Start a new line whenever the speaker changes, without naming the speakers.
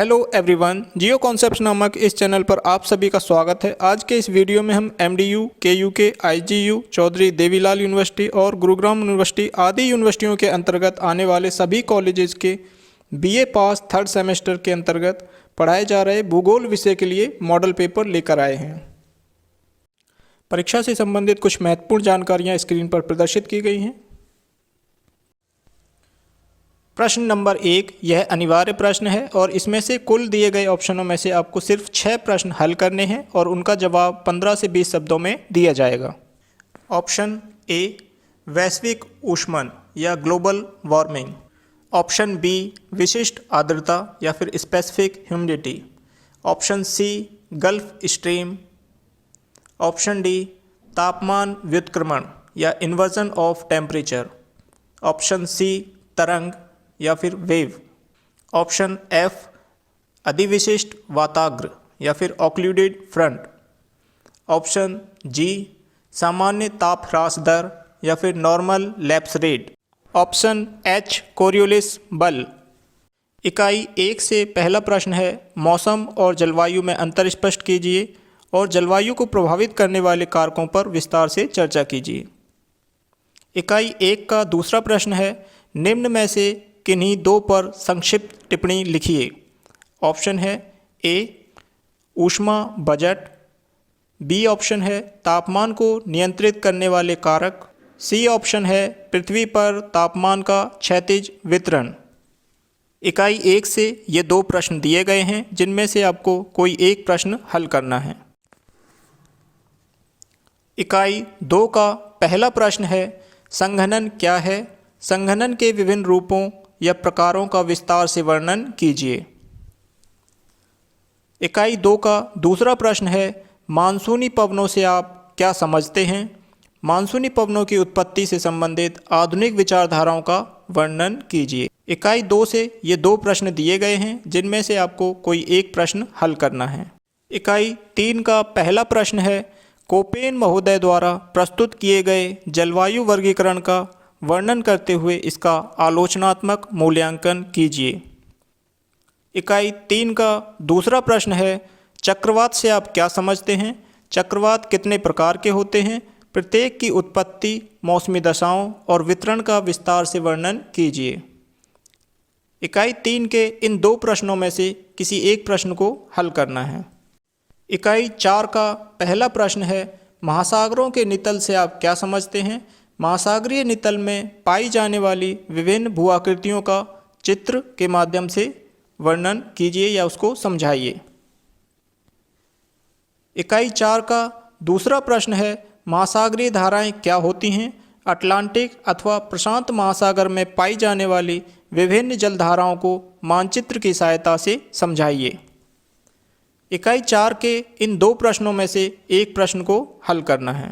Hello everyone, जियो concepts नामक इस channel पर आप सभी का स्वागत है। आज के इस वीडियो में हम MDU, KUK, IGU, Chaudhary Devilal university और गुरुग्राम यूनिवर्सिटी आदि यूनिवर्सिटियों के अंतर्गत आने वाले सभी कॉलेजेस के बीए पास थर्ड सेमेस्टर के अंतर्गत पढ़ाए जा रहे भूगोल विषय के लिए मॉडल पेपर लेकर आए हैं। परीक्षा से संबंधित कुछ महत्वपूर्ण जानकारियाँ स्क्रीन पर प्रदर्शित की गई हैं। प्रश्न नंबर 1 यह अनिवार्य प्रश्न है और इसमें से कुल दिए गए ऑप्शनों में से आपको सिर्फ 6 प्रश्न हल करने हैं और उनका जवाब 15 से 20 शब्दों में दिया जाएगा। ऑप्शन ए वैश्विक ऊष्मन या ग्लोबल वार्मिंग। ऑप्शन बी विशिष्ट आर्द्रता या फिर specific humidity. Option C Gulf Stream. Option D तापमान व्युत्क्रमण या inversion of temperature. Option C तरंग या फिर वेव। ऑप्शन एफ अधिविशिष्ट वाताग्र या फिर ऑक्लूडेड फ्रंट। ऑप्शन जी सामान्य ताप ह्रास दर या फिर normal lapse rate. Option H Coriolis बल। इकाई 1 से पहला प्रश्न है, मौसम और जलवायु में अंतर स्पष्ट कीजिए और जलवायु को प्रभावित करने वाले कारकों पर विस्तार से चर्चा कीजिए। इकाई 1 का दूसरा प्रश्न है, निम्न में से किन्हीं 2 पर संक्षिप्त टिप्पणी लिखिए। ऑप्शन है ए ऊष्मा बजट। बी ऑप्शन है तापमान को नियंत्रित करने वाले कारक। सी ऑप्शन है पृथ्वी पर तापमान का क्षैतिज वितरण। इकाई 1 से ये 2 प्रश्न दिए गए हैं जिनमें से आपको कोई एक प्रश्न हल करना है। इकाई 2 का पहला प्रश्न है, संघनन क्या है? संघनन के विभिन्न रूपों या प्रकारों का विस्तार से वर्णन कीजिए। इकाई 2 का दूसरा प्रश्न है, मानसूनी पवनों से आप क्या समझते हैं? मानसूनी पवनों की उत्पत्ति से संबंधित आधुनिक विचारधाराओं का वर्णन कीजिए। इकाई 2 से ये 2 प्रश्न दिए गए हैं जिनमें से आपको कोई एक प्रश्न हल करना है। इकाई 3 का पहला प्रश्न है, कोपेन महोदय द्वारा प्रस्तुत किए गए जलवायु वर्गीकरण का वर्णन करते हुए इसका आलोचनात्मक मूल्यांकन कीजिए। इकाई 3 का दूसरा प्रश्न है, चक्रवात से आप क्या समझते हैं? चक्रवात कितने प्रकार के होते हैं? प्रत्येक की उत्पत्ति, मौसमी दशाओं और वितरण का विस्तार से वर्णन कीजिए। इकाई 3 के इन 2 प्रश्नों में से किसी एक प्रश्न को हल करना है। इकाई 4 का पहला प्रश्न है, महासागरों के नितल से आप क्या समझते हैं? महासागरीय नितल में पाई जाने वाली विभिन्न भूआकृतियों का चित्र के माध्यम से वर्णन कीजिए या उसको समझाइए। इकाई 4 का दूसरा प्रश्न है, महासागरीय धाराएं क्या होती हैं? अटलांटिक अथवा प्रशांत महासागर में पाई जाने वाली विभिन्न जलधाराओं को मानचित्र की सहायता से समझाइए। इकाई 4 के इन 2 प्रश्नों में से एक प्रश्न को हल करना है।